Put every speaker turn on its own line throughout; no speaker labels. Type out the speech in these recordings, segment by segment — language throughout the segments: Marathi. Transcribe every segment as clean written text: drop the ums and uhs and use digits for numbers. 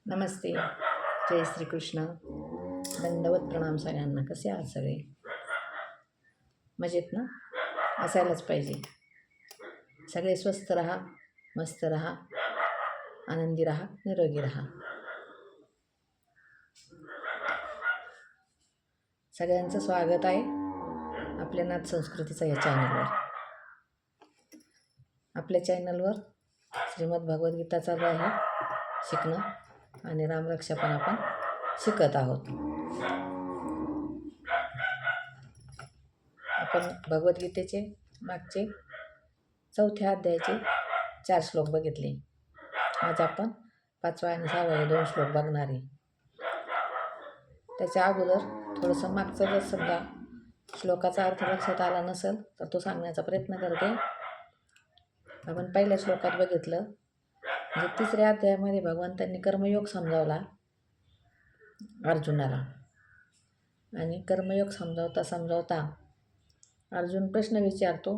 नमस्ते. जय श्रीकृष्ण. दंडवत प्रणाम सगळ्यांना. कसे आहात सगळे? मजेत ना? असायलाच पाहिजे. सगळे स्वस्थ राहा, मस्त राहा, आनंदी राहा, निरोगी राहा. सगळ्यांचं स्वागत आहे आपल्या नाथ संस्कृतीचा या चॅनलवर. आपल्या चॅनलवर श्रीमद भगवद्गीता चालू आहे शिकणं आणि रामरक्षा पण आपण शिकत आहोत. आपण भगवद्गीतेचे मागचे 4थ्या अध्यायाचे 4 श्लोक बघितले. आज आपण 5वा आणि 6वा हे 2 श्लोक बघणार आहे. त्याच्या अगोदर थोडंसं मागचं जर समजा श्लोकाचा अर्थ लक्षात आला नसेल तर तो सांगण्याचा प्रयत्न करते. आपण पहिल्या श्लोकात बघितलं म्हणजे 3ऱ्या अध्यायामध्ये भगवंतांनी कर्मयोग समजावला अर्जुनाला. आणि कर्मयोग समजावता अर्जुन प्रश्न विचारतो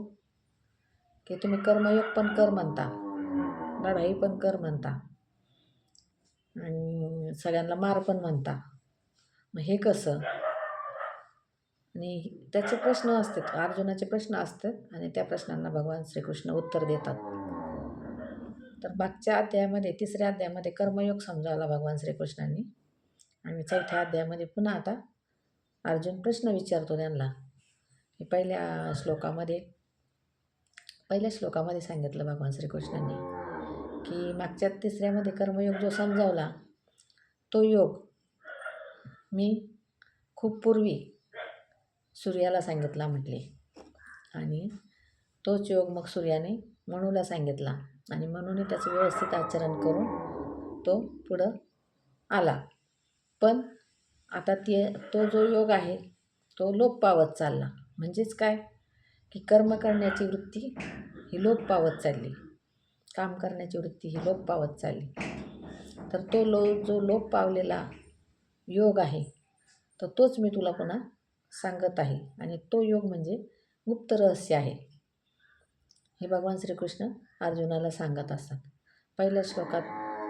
की तुम्ही कर्मयोग पण कर म्हणता, लढाई पण कर म्हणता आणि सगळ्यांना मार पण म्हणता, मग हे कसं? आणि त्याचे प्रश्न असतात, अर्जुनाचे प्रश्न असतात आणि त्या प्रश्नांना भगवान श्रीकृष्ण उत्तर देतात. तर मागच्या अध्यायामध्ये 3ऱ्या अध्यायामध्ये कर्मयोग समजावला भगवान श्रीकृष्णांनी आणि 4थ्या अध्यायामध्ये पुन्हा आता अर्जुन प्रश्न विचारतो त्यांना. की पहिल्या श्लोकामध्ये सांगितलं भगवान श्रीकृष्णांनी की मागच्या 3ऱ्यामध्ये कर्मयोग जो समजावला तो योग मी खूप पूर्वी सूर्याला सांगितला म्हटले आणि तोच योग मग सूर्याने मनूला सांगितला आणि मनूने त्याचं व्यवस्थित आचरण करून तो पुढं आला. पण आता तो जो योग आहे तो लोप पावत चालला. म्हणजेच काय की कर्म करण्याची वृत्ती ही लोप पावत चालली, काम करण्याची वृत्ती ही लोप पावत चालली. तर तो जो लोप पावलेला योग आहे तर तोच मी तुला पुन्हा सांगत आहे आणि तो योग म्हणजे गुप्त रहस्य आहे, हे भगवान श्रीकृष्ण अर्जुनाला सांगत असतात. पहिल्या श्लोकात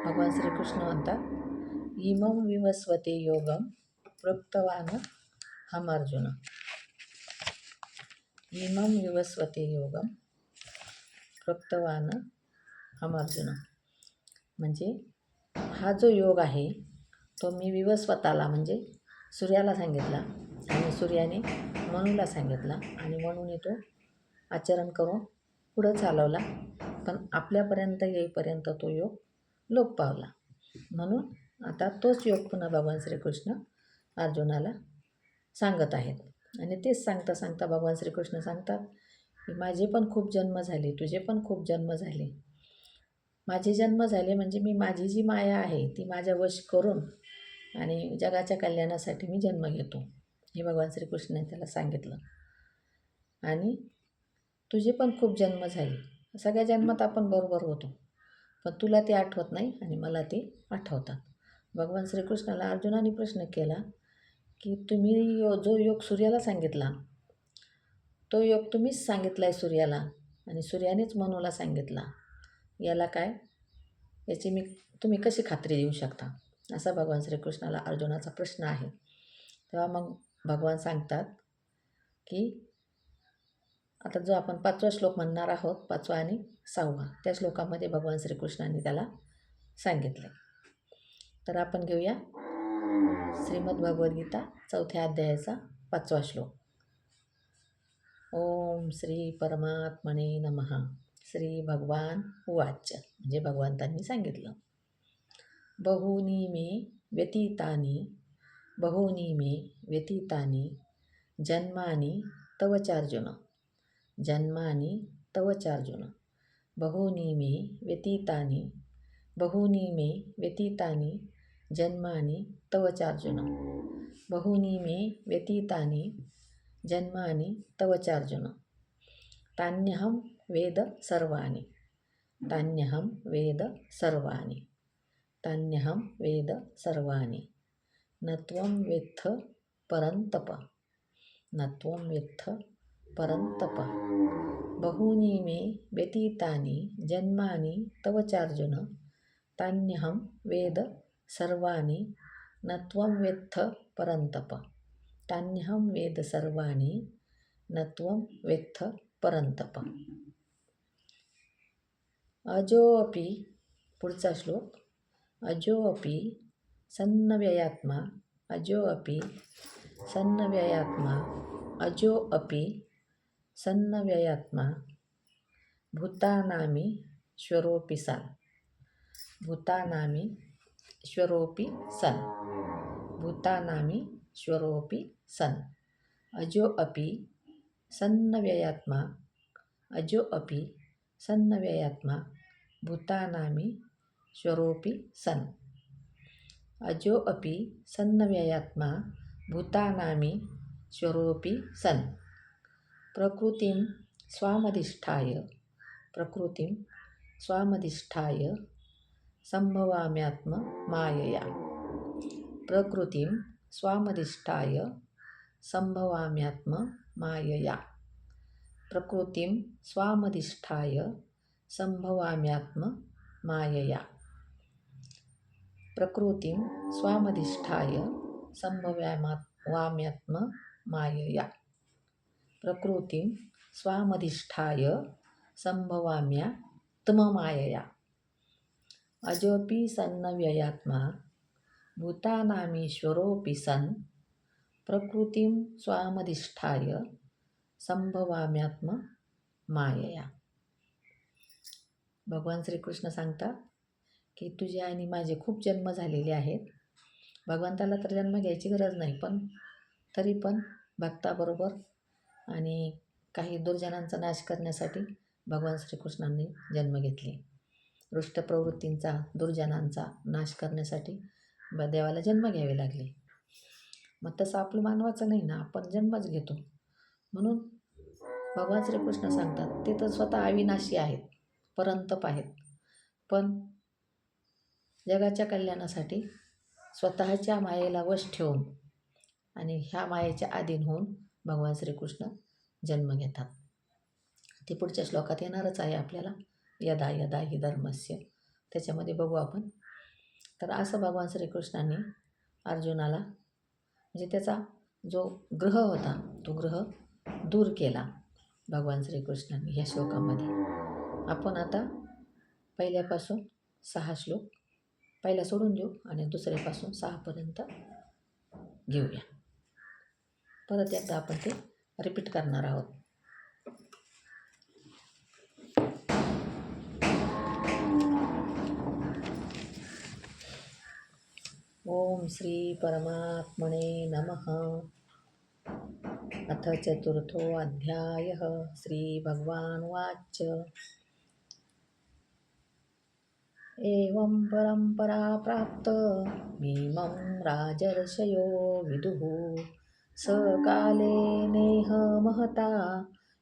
भगवान श्रीकृष्ण म्हणतात इमं विवस्वते योगम प्रोक्तवान हम अर्जुन. इमं विवस्वते योगम प्रोक्तवान हम अर्जुन म्हणजे हा जो योग आहे तो मी विवस्वताला म्हणजे सूर्याला सांगितला आणि सूर्याने मनूला सांगितला आणि मनूने तो आचरण करून पुढं चालवला. पण आपल्यापर्यंत येईपर्यंत तो योग लोप पावला. म्हणून आता तोच योग पुन्हा भगवान श्रीकृष्ण अर्जुनाला सांगत आहेत. आणि तेच सांगता सांगता भगवान श्रीकृष्ण सांगतात की माझे पण खूप जन्म झाले, तुझे पण खूप जन्म झाले. माझे जन्म झाले म्हणजे मी माझी जी माया आहे ती माझ्या वश करून आणि जगाच्या कल्याणासाठी मी जन्म घेतो, हे भगवान श्रीकृष्णाने त्याला सांगितलं. आणि तुझे पण खूप जन्म झाले, सगळ्या जन्मात आपण बरोबर होतो, पण तुला ते आठवत नाही आणि मला ते आठवतात. भगवान श्रीकृष्णाला अर्जुनाने प्रश्न केला की तुम्ही जो योग सूर्याला सांगितला तो योग तुम्हीच सांगितला आहे सूर्याला आणि सूर्यानेच मनूला सांगितला, याला काय, याची तुम्ही कशी खात्री देऊ शकता, असा भगवान श्रीकृष्णाला अर्जुनाचा प्रश्न आहे. तेव्हा मग भगवान सांगतात की आता जो आपण 5वा श्लोक म्हणणार आहोत, 5वा आणि 6वा, त्या श्लोकामध्ये भगवान श्रीकृष्णाने त्याला सांगितले. तर आपण घेऊया श्रीमद भगवद्गीता 4थ्या अध्यायाचा 5वा श्लोक. ओम श्री परमात्मने नमः. श्री भगवान उवाच म्हणजे भगवंतांनी सांगितलं. बहूनी मे व्यतीतानि जन्मानि तव चार्जुन. जन्मानि तव चार्जुन. बहूनी मे व्यतीतानि जन्मानि तव चार्जुन. बहूनी मे व्यतीतानि जन्मानि तव चार्जुन. तान्यहं वेद सर्वाणि. तान्यहं वेद सर्वाणि. तान्यहं वेद सर्वाणि. न त्वं वेत्थ परन्तप. न त्वं वेत्थ परन्तप. बहूनि मे व्यतीतानि जन्मानि तव चार्जुन. तान्यहं वेद सर्वाणि न त्वं वेत्थ परन्तप. तान्यहं वेद सर्वाणि न त्वं वेत्थ परन्तप. अजोऽपि पुढचा श्लोक. अजोऽपि सन्नव्ययात्मा. अजोऽपि सन्नव्ययात्मा. अजोऽपि सन्नव्ययात्मा. भूतानामि ईश्वरोऽपि सन्. भूतानामि ईश्वरोऽपि सन्. भूतानामि ईश्वरोऽपि सन्. अजोऽपि सन्नव्ययात्मा. अजोऽपि सन्नव्ययात्मा. भूतानामि ईश्वरोऽपि सन्. अजोऽपि सन्नव्ययात्मा. भूतानामि ईश्वरोऽपि सन्. प्रकृतिं स्वामधिष्ठाय. प्रकृतिं स्वामधिष्ठाय संभवाम्यात्म मायया. प्रकृतिं स्वामधिष्ठाय संभवाम्यात्म मायया. प्रकृतिं स्वामधिष्ठाय संभवाम्यात्म मायया. प्रकृतिं स्वामधिष्ठाय संभवाम्यात्म मायया. प्रकृतिं स्वामधिष्ठाय संभवाम्यात्ममायया. अजोऽपि सन्नव्ययात्मा. भूतानामीश्वरोऽपि सन्. प्रकृतिं स्वामधिष्ठाय संभवाम्यात्म मायया. भगवान श्रीकृष्ण सांगतात की तुझे आणि माझे खूप जन्म झालेले आहेत. भगवंताला तर जन्म घ्यायची गरज नाही, पण तरी पण भक्ताबरोबर आणि काही दुर्जनांचा नाश करण्यासाठी भगवान श्रीकृष्णांनी जन्म घेतले. दुष्ट प्रवृत्तींचा, दुर्जनांचा नाश करण्यासाठी देवाला जन्म घ्यावे लागले. मग तसं आपलं मानवाचं नाही ना, आपण जन्मच घेतो. म्हणून भगवान श्रीकृष्ण सांगतात ते तर स्वतः अविनाशी आहेत, परंतप आहेत, पण जगाच्या कल्याणासाठी स्वतःच्या मायेला वश ठेवून आणि ह्या मायेच्या अधीन होऊन भगवान श्रीकृष्ण जन्म घेतात. ते पुढच्या श्लोकात येणारच आहे आपल्याला. यदा यदा हि धर्मस्य, त्याच्यामध्ये बघू आपण. तर असं भगवान श्रीकृष्णांनी अर्जुनाला म्हणजे त्याचा जो ग्रह होता तो ग्रह दूर केला भगवान श्रीकृष्णांनी ह्या श्लोकामध्ये. आपण आता पहिल्यापासून 6 श्लोक पहिला सोडून देऊ आणि दुसऱ्यापासून 6पर्यंत घेऊया. परत एकदा आपण ते रिपीट करणार आहोत. ओम श्री परमात्मने नमः. अथ चतुर्थोऽध्यायः. श्रीभगवानुवाच. एवं परम्परा प्राप्त मीमं राजर्षयो विदुः. स काले नेह महता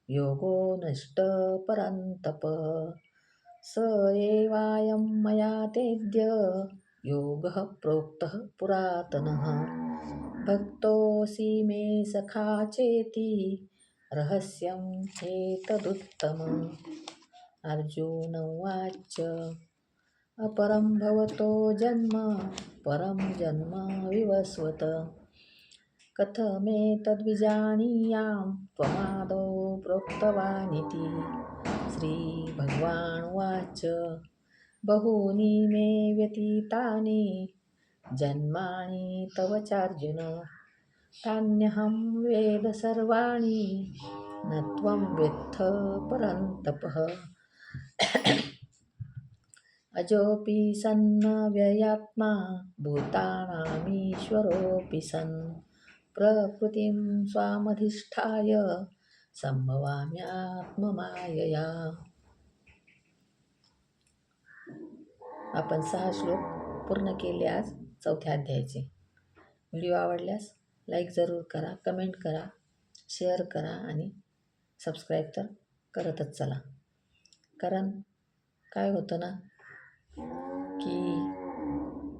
योगो नष्ट परन्तप. स एवायं मया तेद्य योगः प्रोक्तः पुरातनः. भक्तोऽसि मे सखा चेति रहस्यं एतदुत्तमम्. अर्जुन उवाच. अपरं भवतो जन्म परं जन्म विवस्वत. कथमेतद्विजानीयां त्वमादौ प्रोक्तवानिति. श्रीभगवानुवाच. बहूनि मे व्यतीतानि जन्मानि तव चार्जुन. तान्यहं वेद सर्वाणि न त्वं वेत्थ परन्तपः. अजोऽपि सन्नव्ययात्मा भूतानामीश्वरोऽपि सन्. प्रकृतिं स्वामधिष्ठाय संभवाम्यात्ममायया. आपण 6 श्लोक पूर्ण केले आज 4थ्या अध्यायाचे. व्हिडिओ आवडल्यास लाईक जरूर करा, कमेंट करा, शेअर करा आणि सबस्क्राईब तर करतच चला. कारण काय होतं ना की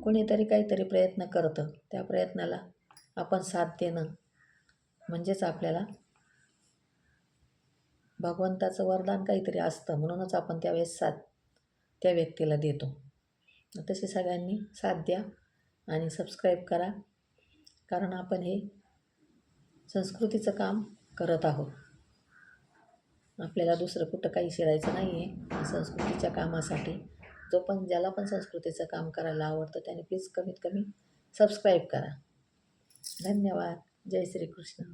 कोणीतरी काहीतरी प्रयत्न करतं, त्या प्रयत्नाला आपण साथ देणं म्हणजेच आपल्याला भगवंताचं वरदान काहीतरी असतं. म्हणूनच आपण त्यावेळेस साथ त्या व्यक्तीला देतो. तसे सगळ्यांनी साथ द्या आणि सबस्क्राईब करा, कारण आपण हे संस्कृतीचं काम करत आहोत. आपल्याला दुसरं कुठं काही शिरायचं नाही आहे संस्कृतीच्या कामासाठी. ज्याला पण संस्कृतीचं काम करायला आवडतं त्याने प्लीज कमीत कमी सबस्क्राईब करा. धन्यवाद. जय श्री कृष्ण.